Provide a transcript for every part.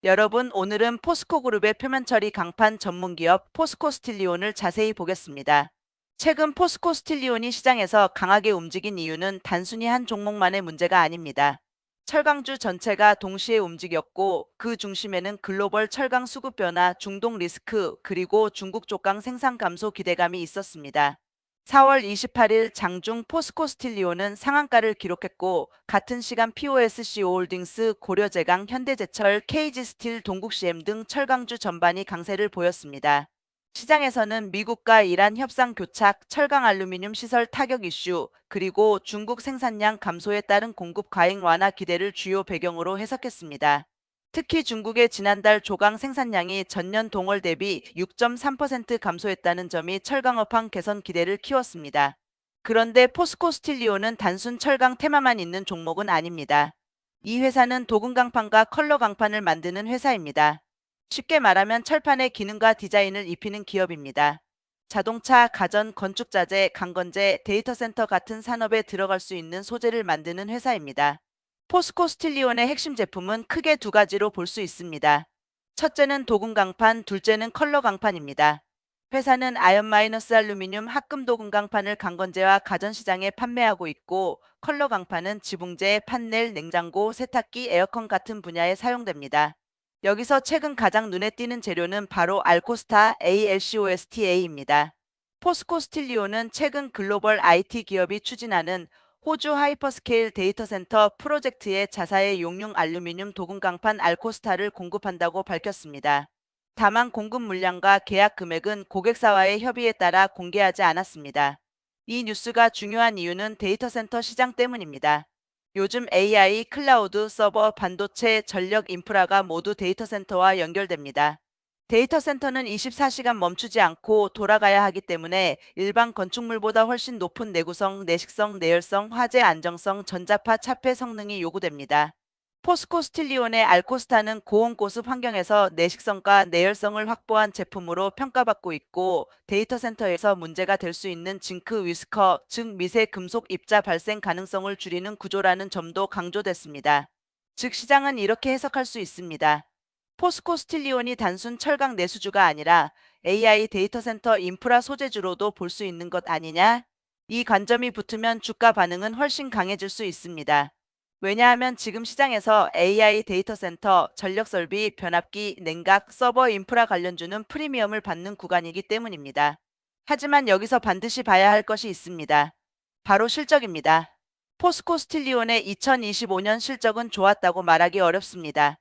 여러분, 오늘은 포스코그룹의 표면 처리 강판 전문 기업 포스코 스틸리온을 자세히 보겠습니다. 최근 포스코 스틸리온이 시장에서 강하게 움직인 이유는 단순히 한 종목만의 문제가 아닙니다. 철강주 전체가 동시에 움직였고 그 중심에는 글로벌 철강 수급 변화, 중동 리스크, 그리고 중국 족강 생산 감소 기대감이 있었습니다. 4월 28일 장중 포스코 스틸리온은 상한가를 기록했고 같은 시간 POSC 홀딩스, 고려제강, 현대제철, KG스틸, 동국CM 등 철강주 전반이 강세를 보였습니다. 시장에서는 미국과 이란 협상 교착, 철강 알루미늄 시설 타격 이슈, 그리고 중국 생산량 감소에 따른 공급 과잉 완화 기대를 주요 배경으로 해석했습니다. 특히 중국의 지난달 조강 생산량이 전년 동월 대비 6.3% 감소했다는 점이 철강업황 개선 기대를 키웠습니다. 그런데 포스코 스틸리온은 단순 철강 테마만 있는 종목은 아닙니다. 이 회사는 도금 강판과 컬러 강판을 만드는 회사입니다. 쉽게 말하면 철판의 기능과 디자인을 입히는 기업입니다. 자동차, 가전, 건축자재, 강건재, 데이터 센터 같은 산업에 들어갈 수 있는 소재를 만드는 회사입니다. 포스코 스틸리온의 핵심 제품은 크게 두 가지로 볼 수 있습니다. 첫째는 도금 강판, 둘째는 컬러 강판입니다. 회사는 아연-알루미늄 합금 도금 강판을 강건재와 가전시장에 판매하고 있고 컬러 강판은 지붕재, 판넬, 냉장고, 세탁기, 에어컨 같은 분야에 사용됩니다. 여기서 최근 가장 눈에 띄는 재료는 바로 알코스타 ALCOSTA입니다. 포스코 스틸리온은 최근 글로벌 IT 기업이 추진하는 호주 하이퍼스케일 데이터 센터 프로젝트의 자사의 용융 알루미늄 도금 강판 알코스타를 공급한다고 밝혔습니다. 다만 공급 물량과 계약 금액은 고객사와의 협의에 따라 공개하지 않았습니다. 이 뉴스가 중요한 이유는 데이터 센터 시장 때문입니다. 요즘 AI, 클라우드, 서버, 반도체, 전력 인프라가 모두 데이터 센터와 연결됩니다. 데이터 센터는 24시간 멈추지 않고 돌아가야 하기 때문에 일반 건축물보다 훨씬 높은 내구성, 내식성, 내열성, 화재 안정성, 전자파 차폐 성능이 요구됩니다. 포스코 스틸리온의 알코스타는 고온고습 환경에서 내식성과 내열성을 확보한 제품으로 평가받고 있고 데이터 센터에서 문제가 될 수 있는 징크 위스커, 즉 미세 금속 입자 발생 가능성을 줄이는 구조라는 점도 강조됐습니다. 즉 시장은 이렇게 해석할 수 있습니다. 포스코 스틸리온이 단순 철강 내수주가 아니라 AI 데이터 센터 인프라 소재주로도 볼 수 있는 것 아니냐? 이 관점이 붙으면 주가 반응은 훨씬 강해질 수 있습니다. 왜냐하면 지금 시장에서 AI 데이터 센터, 전력 설비, 변압기, 냉각, 서버 인프라 관련주는 프리미엄을 받는 구간이기 때문입니다. 하지만 여기서 반드시 봐야 할 것이 있습니다. 바로 실적입니다. 포스코 스틸리온의 2025년 실적은 좋았다고 말하기 어렵습니다.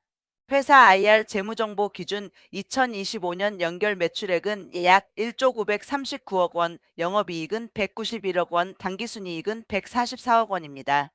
회사 IR 재무정보 기준 2025년 연결 매출액은 약 1조 939억 원, 영업이익은 191억 원, 당기순이익은 144억 원입니다.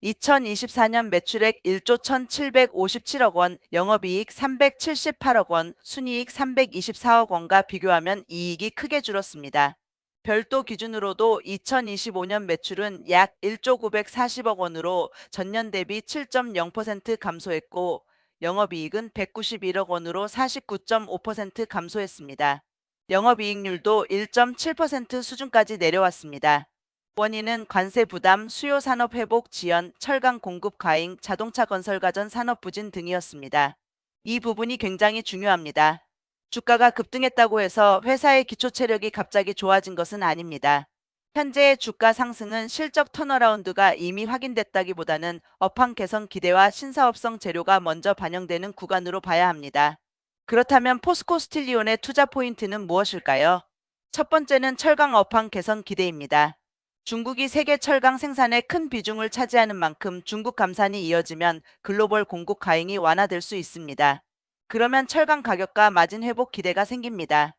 2024년 매출액 1조 1,757억 원, 영업이익 378억 원, 순이익 324억 원과 비교하면 이익이 크게 줄었습니다. 별도 기준으로도 2025년 매출은 약 1조 940억 원으로 전년 대비 7.0% 감소했고 영업이익은 191억 원으로 49.5% 감소했습니다. 영업이익률도 1.7% 수준까지 내려왔습니다. 원인은 관세 부담, 수요 산업 회복 지연, 철강 공급 과잉, 자동차 건설 가전 산업 부진 등이었습니다. 이 부분이 굉장히 중요합니다. 주가가 급등했다고 해서 회사의 기초 체력이 갑자기 좋아진 것은 아닙니다. 현재의 주가 상승은 실적 턴어라운드가 이미 확인됐다기보다는 업황 개선 기대와 신사업성 재료가 먼저 반영되는 구간으로 봐야 합니다. 그렇다면 포스코 스틸리온의 투자 포인트는 무엇일까요? 첫 번째는 철강 업황 개선 기대입니다. 중국이 세계 철강 생산의 큰 비중을 차지하는 만큼 중국 감산이 이어지면 글로벌 공급 과잉이 완화될 수 있습니다. 그러면 철강 가격과 마진 회복 기대가 생깁니다.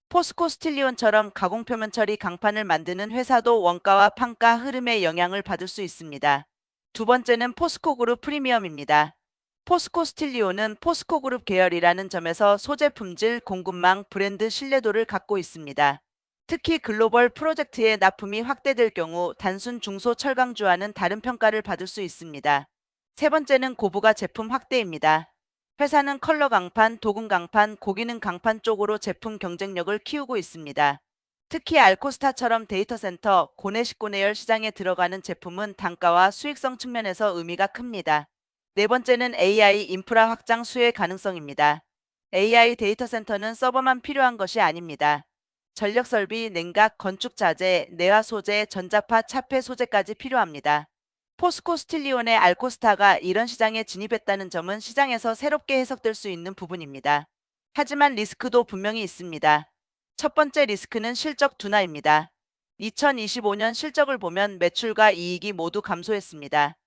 포스코 스틸리온처럼 가공 표면 처리 강판을 만드는 회사도 원가와 판가 흐름의 영향을 받을 수 있습니다. 두 번째는 포스코 그룹 프리미엄입니다. 포스코 스틸리온은 포스코 그룹 계열이라는 점에서 소재 품질, 공급망, 브랜드 신뢰도를 갖고 있습니다. 특히 글로벌 프로젝트의 납품이 확대될 경우 단순 중소 철강주와는 다른 평가를 받을 수 있습니다. 세 번째는 고부가 제품 확대입니다. 회사는 컬러 강판, 도금 강판, 고기능 강판 쪽으로 제품 경쟁력을 키우고 있습니다. 특히 알코스타처럼 데이터 센터, 고내식 고내열 시장에 들어가는 제품은 단가와 수익성 측면에서 의미가 큽니다. 네 번째는 AI 인프라 확장 수혜 가능성입니다. AI 데이터 센터는 서버만 필요한 것이 아닙니다. 전력 설비, 냉각, 건축 자재, 내화 소재, 전자파, 차폐 소재까지 필요합니다. 포스코 스틸리온의 알코스타가 이런 시장에 진입했다는 점은 시장에서 새롭게 해석될 수 있는 부분입니다. 하지만 리스크도 분명히 있습니다. 첫 번째 리스크는 실적 둔화입니다. 2025년 실적을 보면 매출과 이익이 모두 감소했습니다.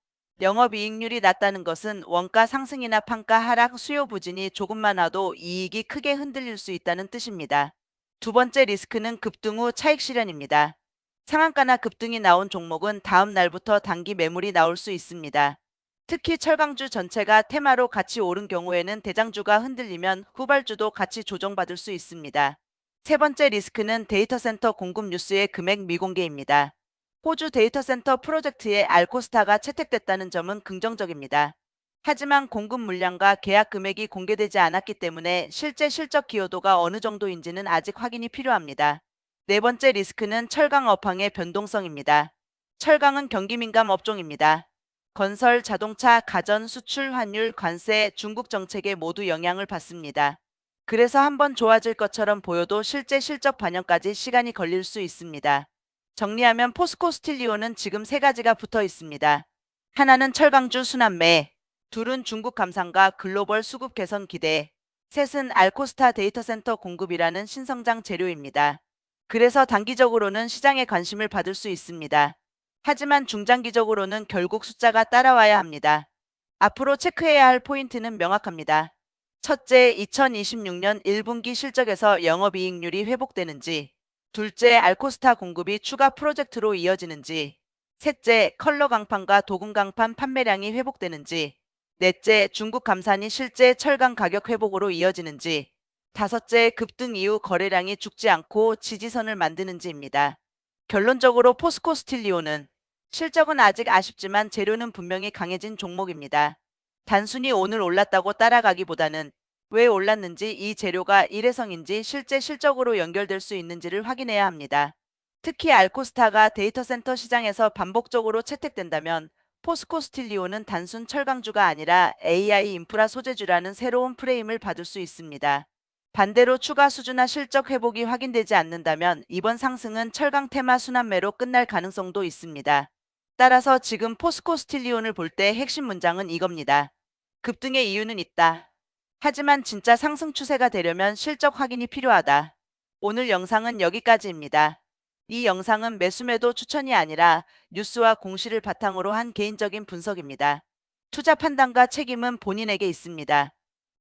영업이익률이 낮다는 것은 원가 상승이나 판가 하락, 수요 부진이 조금만 와도 이익이 크게 흔들릴 수 있다는 뜻입니다. 두 번째 리스크는 급등 후 차익 실현입니다. 상한가나 급등이 나온 종목은 다음 날부터 단기 매물이 나올 수 있습니다. 특히 철강주 전체가 테마로 같이 오른 경우에는 대장주가 흔들리면 후발주도 같이 조정받을 수 있습니다. 세 번째 리스크는 데이터 센터 공급 뉴스의 금액 미공개입니다. 호주 데이터 센터 프로젝트에 알코스타가 채택됐다는 점은 긍정적입니다. 하지만 공급 물량과 계약 금액이 공개되지 않았기 때문에 실제 실적 기여도가 어느 정도인지는 아직 확인이 필요합니다. 네 번째 리스크는 철강 업황의 변동성입니다. 철강은 경기 민감 업종입니다. 건설, 자동차, 가전, 수출, 환율, 관세, 중국 정책에 모두 영향을 받습니다. 그래서 한번 좋아질 것처럼 보여도 실제 실적 반영까지 시간이 걸릴 수 있습니다. 정리하면 포스코 스틸리온은 지금 세 가지가 붙어 있습니다. 하나는 철강주 순환매, 둘은 중국 감산과 글로벌 수급 개선 기대, 셋은 알코스타 데이터 센터 공급이라는 신성장 재료입니다. 그래서 단기적으로는 시장의 관심을 받을 수 있습니다. 하지만 중장기적으로는 결국 숫자가 따라와야 합니다. 앞으로 체크해야 할 포인트는 명확합니다. 첫째, 2026년 1분기 실적에서 영업이익률이 회복되는지, 둘째, 알코스타 공급이 추가 프로젝트로 이어지는지, 셋째, 컬러 강판과 도금 강판 판매량이 회복되는지, 넷째, 중국 감산이 실제 철강 가격 회복으로 이어지는지, 다섯째, 급등 이후 거래량이 죽지 않고 지지선을 만드는지입니다. 결론적으로 포스코 스틸리온은 실적은 아직 아쉽지만 재료는 분명히 강해진 종목입니다. 단순히 오늘 올랐다고 따라가기보다는 왜 올랐는지, 이 재료가 일회성인지 실제 실적으로 연결될 수 있는지를 확인해야 합니다. 특히 알코스타가 데이터 센터 시장에서 반복적으로 채택된다면 포스코 스틸리온은 단순 철강주가 아니라 AI 인프라 소재주라는 새로운 프레임을 받을 수 있습니다. 반대로 추가 수주나 실적 회복이 확인되지 않는다면 이번 상승은 철강 테마 순환매로 끝날 가능성도 있습니다. 따라서 지금 포스코 스틸리온을 볼 때 핵심 문장은 이겁니다. 급등의 이유는 있다. 하지만 진짜 상승 추세가 되려면 실적 확인이 필요하다. 오늘 영상은 여기까지입니다. 이 영상은 매수매도 추천이 아니라 뉴스와 공시를 바탕으로 한 개인적인 분석입니다. 투자 판단과 책임은 본인에게 있습니다.